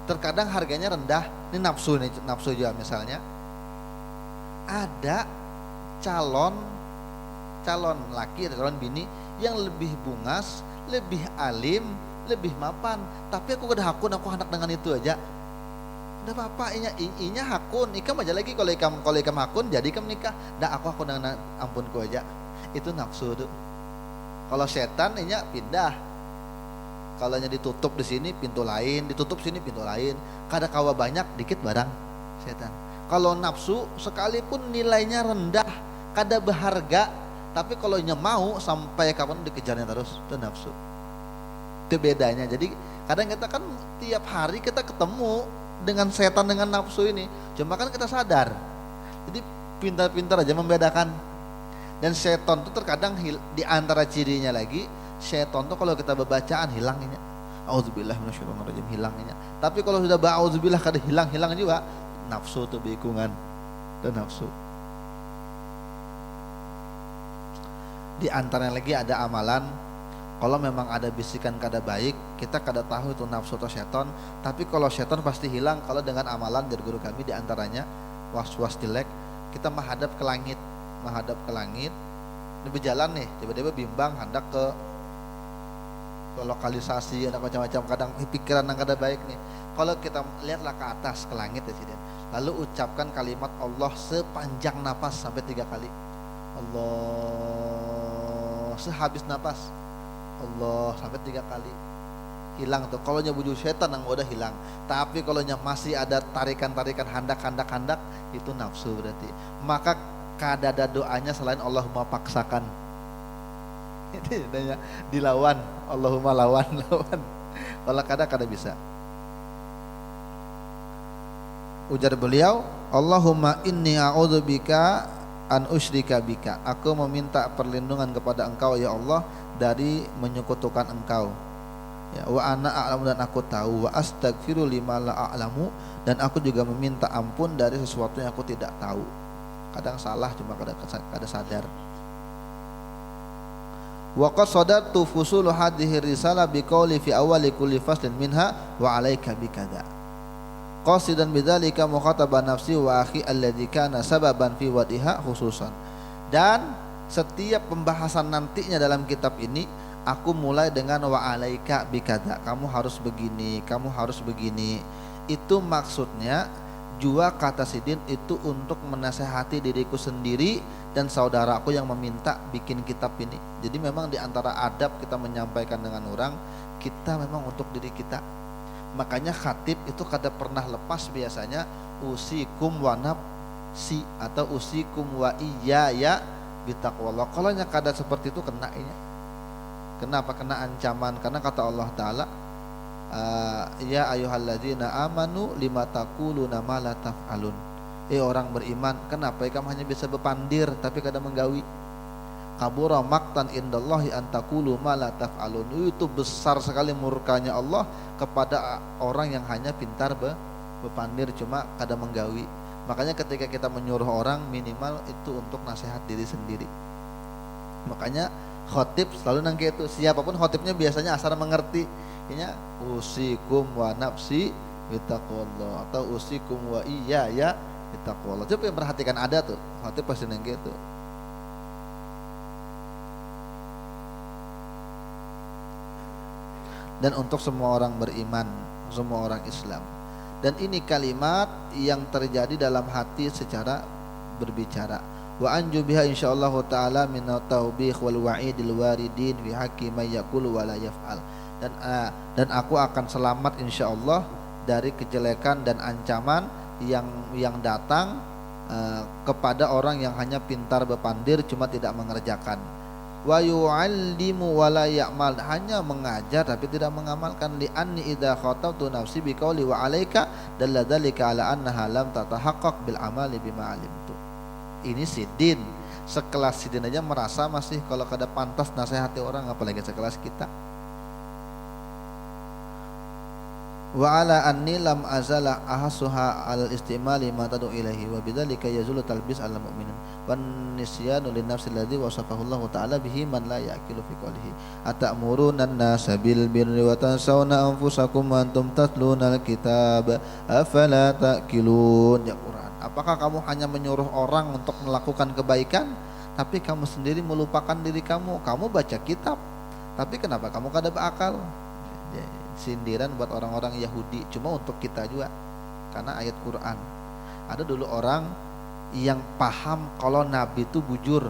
[SPEAKER 1] Terkadang harganya rendah, ini nafsu juga. Misalnya ada calon laki, calon bini yang lebih bungas, lebih alim, lebih mapan, tapi aku udah hakun, aku anak dengan itu aja. Udah apa inya hakun, ikam aja lagi, kalau ikam hakun jadi ikam nikah. Dah aku dengan ampunku aja. Itu nafsu tuh. Kalau setan inya pindah. Kalau nya ditutup di sini pintu lain, ditutup sini pintu lain. Kada kawa banyak dikit barang setan. Kalau nafsu sekalipun nilainya rendah, kada berharga, tapi kalau nya mau sampai kapan dikejarnya terus, itu nafsu. Itu bedanya. Jadi kadang kita kan tiap hari kita ketemu dengan setan, dengan nafsu ini, cuma kan kita sadar. Jadi pintar-pintar aja membedakan. Dan setan itu terkadang di antara cirinya lagi, setan tuh kalau kita bacaan hilangnya. Auzubillah minasyaitonirrajim, hilangnya. Tapi kalau sudah ba'auzubillah kada hilang juga, nafsu tuh bikungan dan nafsu. Di antaranya lagi ada amalan. Kalau memang ada bisikan kada baik, kita kada tahu itu nafsu atau setan. Tapi kalau setan pasti hilang kalau dengan amalan dari guru kami. Di antaranya was-was jelek, kita menghadap ke langit. Ini berjalan nih, tiba-tiba bimbang hendak ke lokalisasi, ada macam-macam, kadang pikiran yang kada baik nih. Kalau kita lihatlah ke atas, ke langit ya, lalu ucapkan kalimat Allah sepanjang nafas sampai 3 kali. Allah, sehabis napas Allah sampai 3 kali, hilang tuh. Kalau nya bujuk setan yang udah hilang. Tapi kalau nya masih ada tarikan-tarikan handak itu nafsu berarti. Maka kadada doanya selain Allahumma paksakan. Ini adanya dilawan, Allahumma lawan. Kalau kada bisa. Ujar beliau, Allahumma inni a'udzubika an usyrika bika. Aku meminta perlindungan kepada Engkau ya Allah dari menyekutukan Engkau. Ya, wa ana a'lamu, dan aku tahu, wa astaghfiru lima la a'lamu, dan aku juga meminta ampun dari sesuatu yang aku tidak tahu. Kadang salah, cuma kadang sadar. Wa qad sadartu fusul hadhihi risalah biqauli fi awwali kulli faslin minha wa 'alaika bikadza. Qasidan bidzalika mukhataban nafsi wa akhi alladzi kana sababan fi wadiha khususan. Dan setiap pembahasan nantinya dalam kitab ini aku mulai dengan wa 'alaika bikadza. Kamu harus begini, kamu harus begini. Itu maksudnya jua kata Sidin itu untuk menasehati diriku sendiri dan saudaraku yang meminta bikin kitab ini. Jadi memang di antara adab kita menyampaikan dengan orang, kita memang untuk diri kita. Makanya khatib itu kada pernah lepas biasanya usikum wa nafsi atau usikum wa iyaya bitaqwallah. Kalau nya kada seperti itu kena ini. Kenapa kena ancaman? Karena kata Allah Ta'ala, ya ayyuhalladzina amanu lima taquluna ma la taf'alun. Orang beriman, kenapa kamu hanya bisa bepandir tapi kada menggawi? Kabura maqtan indallahi an taqulu ma la taf'alun. Itu besar sekali murkanya Allah kepada orang yang hanya pintar bepandir cuma kada menggawi. Makanya ketika kita menyuruh orang, minimal itu untuk nasihat diri sendiri. Makanya khotib selalu nangke itu, siapapun khotibnya biasanya asal mengerti ini usikum wa nafsi bitaqwallah atau usikum wa iyaya bitaqwallah. Coba yang perhatikan, ada tuh khotib pasti nangke itu. Dan untuk semua orang beriman, semua orang Islam. Dan ini kalimat yang terjadi dalam hati secara berbicara. Wa anju biha insyaallah taala min at-taubih wal wa'idil waridin fi haqqi may yaqulu wa la yaf'al. Dan aku akan selamat insyaallah dari kejelekan dan ancaman yang datang kepada orang yang hanya pintar bepandir cuma tidak mengerjakan. Wa yu'allimu wa la ya'mal, hanya mengajar tapi tidak mengamalkan. Li anni idza khatabtu nafsi biqauli wa 'alaika dalla dzalika 'ala annaha lam tatahaqqaq bil amali bima 'alimtu. Ini Sidin, sekelas Sidin aja merasa masih kalau kada pantas nasihati orang, apalagi sekelas kita. Wa 'ala anni lam azala ahasuha al istimali ma tadu ilaihi wa bidzalika yazulu talbis al mu'minin wan nisyanu lin nafsi alladhi wasafahu Allah taala bihi man la yaqilu fi qawlihi atamuruna an-nasa bil birri wa tansawna anfusakum wa antum tatluna al-kitab afala taqilun. Ya Quran, apakah kamu hanya menyuruh orang untuk melakukan kebaikan tapi kamu sendiri melupakan diri kamu? Kamu baca kitab tapi kenapa kamu kada berakal? Sindiran buat orang-orang Yahudi, cuma untuk kita juga karena ayat Quran. Ada dulu orang yang paham kalau Nabi itu bujur,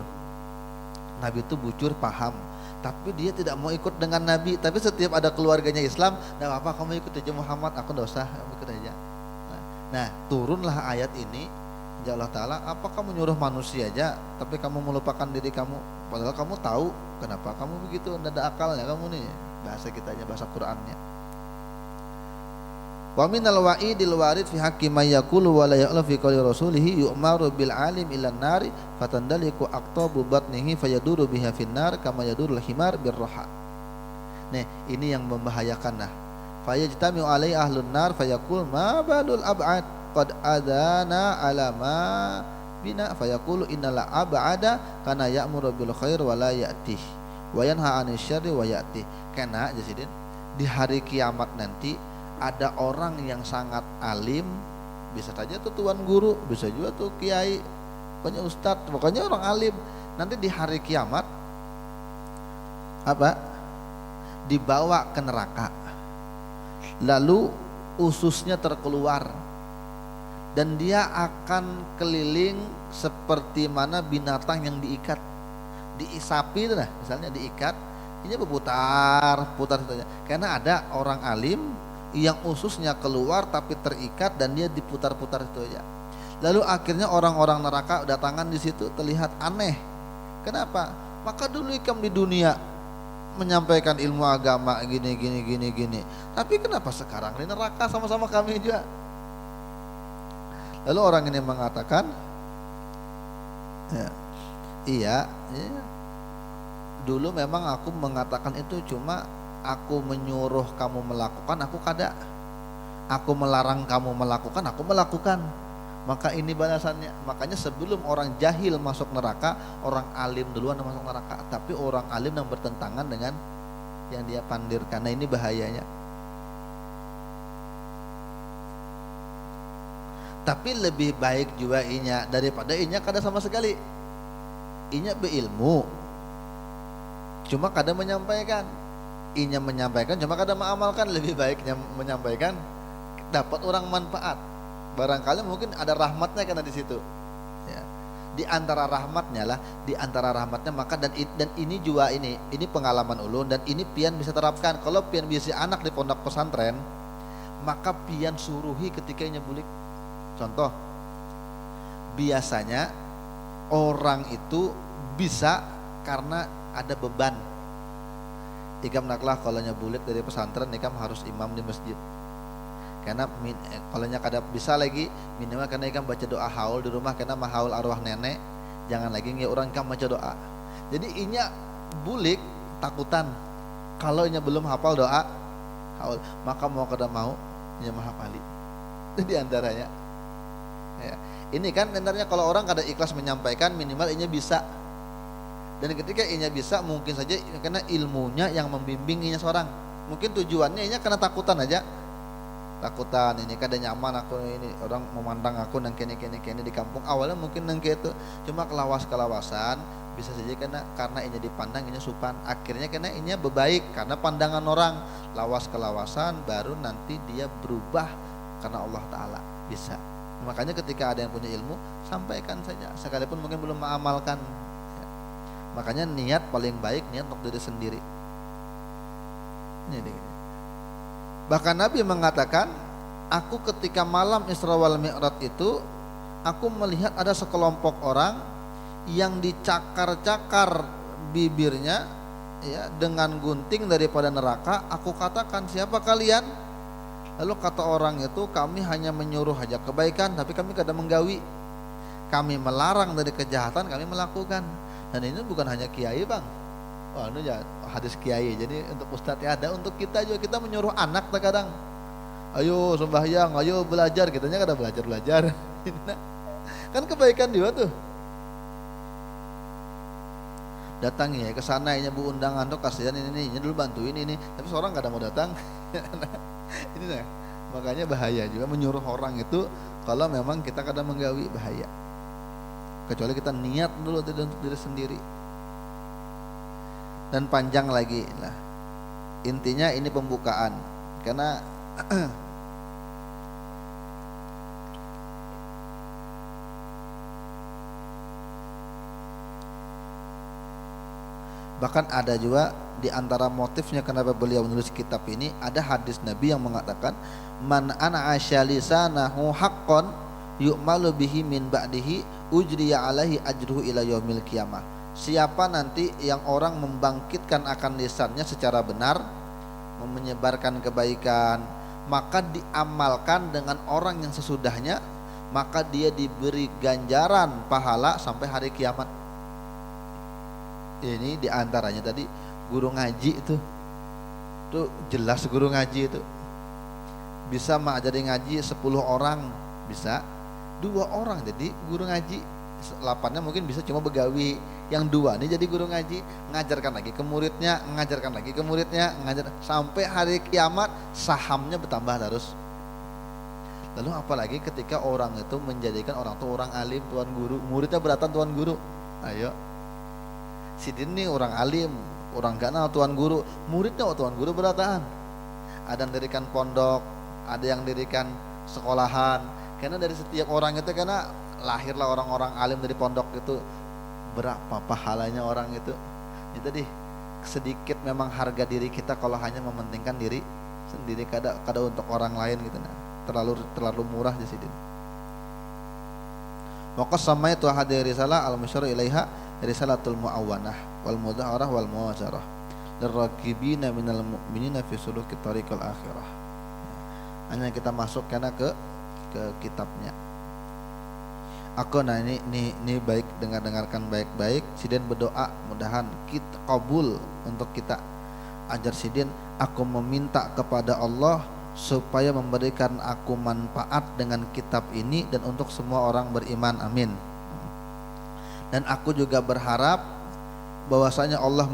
[SPEAKER 1] Nabi itu bujur paham, tapi dia tidak mau ikut dengan Nabi. Tapi setiap ada keluarganya Islam, nah apa kamu ikut aja Muhammad, aku tidak usah, ikut aja. Nah turunlah ayat ini, ya Allah Ta'ala, apa kamu nyuruh manusia aja tapi kamu melupakan diri kamu, padahal kamu tahu kenapa kamu begitu, tidak ada akalnya kamu nih. Bahasa kita aja, bahasa Qurannya. Wa minal wa'idil warid fi haqqi may yaqulu wa la ya'lamu fi qawli rasulih yu'maru bil alim ila nari fatandaliku aqtabu batnihi fayaduru biha fin nar kama yadurul himar bir raha. Nah, ini yang membahayakan. Nah, fayajtami'u alai ahlun nar fayaqul ma balul ab'ad qad adana ala ma bina fayaqulu innal ab'ada kana ya'muru bil khair wa la ya'tih wa yanha 'anil syarri wa ya'tih. Karena jadi di hari kiamat nanti ada orang yang sangat alim, bisa saja tuh tuan guru, bisa juga tuh kiai, pokoknya ustadz, pokoknya orang alim. Nanti di hari kiamat apa? Dibawa ke neraka. Lalu ususnya terkeluar. dan dia akan keliling seperti mana binatang yang diikat. Sapi itu nah, misalnya diikat, ini berputar putar saja. Karena ada orang alim yang ususnya keluar tapi terikat dan dia diputar-putar itu aja. Lalu akhirnya orang-orang neraka datangan di situ, terlihat aneh. Kenapa? Maka dulu ikam di dunia menyampaikan ilmu agama gini. Tapi kenapa sekarang di neraka sama-sama kami juga? Lalu orang ini mengatakan, iya, dulu memang aku mengatakan itu, cuma aku menyuruh kamu melakukan, aku kada. Aku melarang kamu melakukan, aku melakukan. Maka ini balasannya. Makanya sebelum orang jahil masuk neraka, orang alim duluan yang masuk neraka. Tapi orang alim yang bertentangan dengan yang dia pandirkan. Nah ini bahayanya. Tapi lebih baik juga inya daripada inya kada sama sekali. Inya berilmu, cuma kada menyampaikan. Inya menyampaikan, cuma kada mengamalkan. Lebih baiknya menyampaikan, dapat orang manfaat. Barangkali mungkin ada rahmatnya karena di situ. Ya. Di antara rahmatnya maka dan ini juga ini pengalaman ulun dan ini pian bisa terapkan. Kalau pian bisa anak di pondok pesantren, maka pian suruhi ketika inya bulik. Contoh, biasanya orang itu bisa karena ada beban. Ikam naklah kalau nya bulik dari pesantren, ikam harus imam di masjid. Karena kalau nya kada bisa lagi minimal karena ikam baca doa haul di rumah, karena mahaul arwah nenek, jangan lagi nge orang ikam baca doa. Jadi inya bulik takutan kalau inya belum hafal doa haul, maka mau kada mau inya menghafali. Itu diantaranya. Ya. Ini kan sebenarnya kalau orang kada ikhlas menyampaikan, minimal inya bisa. Dan ketika inya bisa, mungkin saja karena ilmunya yang membimbing inya seorang. Mungkin tujuannya inya karena takutan aja. Takutan ini kada nyaman aku, ini orang memandang aku nang kene di kampung. Awalnya mungkin nang itu, cuma kelawasan bisa saja karena inya dipandang inya supan. Akhirnya karena inya bebaik karena pandangan orang. Lawas-kelawasan baru nanti dia berubah karena Allah Ta'ala. Bisa. Makanya ketika ada yang punya ilmu, sampaikan saja, sekalipun mungkin belum mengamalkan. Makanya niat paling baik niat untuk diri sendiri. Bahkan Nabi mengatakan, aku ketika malam Isra wal Mi'raj itu, aku melihat ada sekelompok orang yang dicakar-cakar bibirnya ya dengan gunting daripada neraka. Aku katakan, siapa kalian? Lalu kata orang itu, kami hanya menyuruh aja kebaikan, tapi kami kada menggawi. Kami melarang dari kejahatan, kami melakukan. Dan ini bukan hanya kiai bang, ini ya hadis kiai. Jadi untuk ustadz ya ada, untuk kita juga, kita menyuruh anak terkadang, ayo sembahyang, ayo belajar, kitanya kada belajar. Kan kebaikan juga tuh. Datang ya ke sana, ini bu undangan tuh, kasihan ini dulu bantuin ini, tapi seorang kada mau datang. Ini nah, makanya bahaya juga menyuruh orang itu kalau memang kita kadang menggawi, bahaya. Kecuali kita niat dulu untuk diri sendiri. Dan panjang lagi lah. Intinya ini pembukaan. Karena bahkan ada juga di antara motifnya kenapa beliau menulis kitab ini, ada hadis Nabi yang mengatakan, man ana asyalisanahu haqqan yu'malu bihi min ba'dihi ujriya alaihi ajruhu ila yaumil qiyamah. Siapa nanti yang orang membangkitkan akan lisannya secara benar, menyebarkan kebaikan, maka diamalkan dengan orang yang sesudahnya, maka dia diberi ganjaran pahala sampai hari kiamat. Ini diantaranya tadi guru ngaji itu jelas guru ngaji itu bisa mengajari ngaji 10 orang, bisa 2 orang jadi guru ngaji, 8-nya mungkin bisa cuma begawi, yang 2 nih jadi guru ngaji, ngajarkan lagi ke muridnya, ngajar sampai hari kiamat, sahamnya bertambah terus. Lalu apalagi ketika orang itu menjadikan orang itu orang alim, tuan guru, muridnya beratan tuan guru. Ayo, sidin nih orang alim, orang ganal tuan guru, muridnya tuan guru beratan. Ada yang dirikan pondok, ada yang dirikan sekolahan. Karena dari setiap orang itu, karena lahirlah orang-orang alim dari pondok itu, berapa pahalanya orang itu. Jadi sedikit memang harga diri kita kalau hanya mementingkan diri sendiri, kada untuk orang lain gitu. Nah, terlalu murah di sini. Waqas sama itu hadir risalah al-musyar ilaiha risalatul muawwanah wal mudhaharah wal muwazarah lirraqibina minal mu'minina fi suluki tariqil akhirah. Hanya kita masuk karena ke kitabnya. Aku nah ini baik, dengarkan baik-baik. Sidin berdoa mudahan kita kabul untuk kita ajar Sidin. Aku meminta kepada Allah supaya memberikan aku manfaat dengan kitab ini dan untuk semua orang beriman, amin. Dan aku juga berharap bahwasanya Allah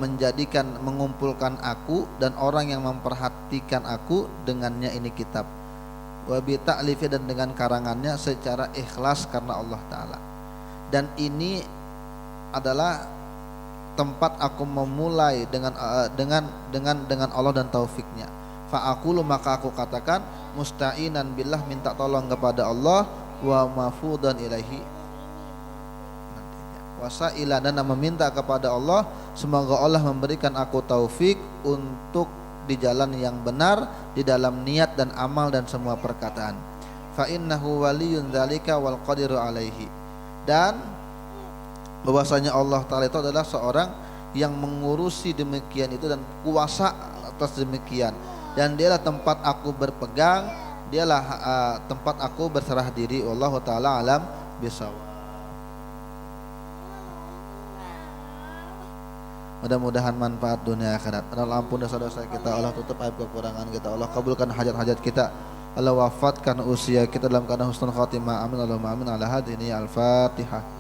[SPEAKER 1] mengumpulkan aku dan orang yang memperhatikan aku dengannya ini kitab, wa bi ta'lifi, dan dengan karangannya secara ikhlas karena Allah Ta'ala. Dan ini adalah tempat aku memulai dengan Allah dan taufiknya. Fa'aqulu, maka aku katakan, musta'inan billah, minta tolong kepada Allah, wa mafudan ilaihi, wasailan, dan meminta kepada Allah semoga Allah memberikan aku taufik untuk di jalan yang benar, di dalam niat dan amal dan semua perkataan. Fa innahu waliyun dzalika wal qadiru alaihi, dan bahwasanya Allah Ta'ala itu adalah seorang yang mengurusi demikian itu dan kuasa atas demikian, dan dialah tempat aku berpegang, dialah tempat aku berserah diri. Wallahu Ta'ala alam bisawab. Mudah-mudahan manfaat dunia akhirat. Allah ampun dosa-dosa kita, Allah tutup aib kekurangan kita, Allah kabulkan hajat-hajat kita, Allah wafatkan usia kita dalam keadaan husnul khatimah, amin Allahumma amin. Ala hadini al-Fatihah.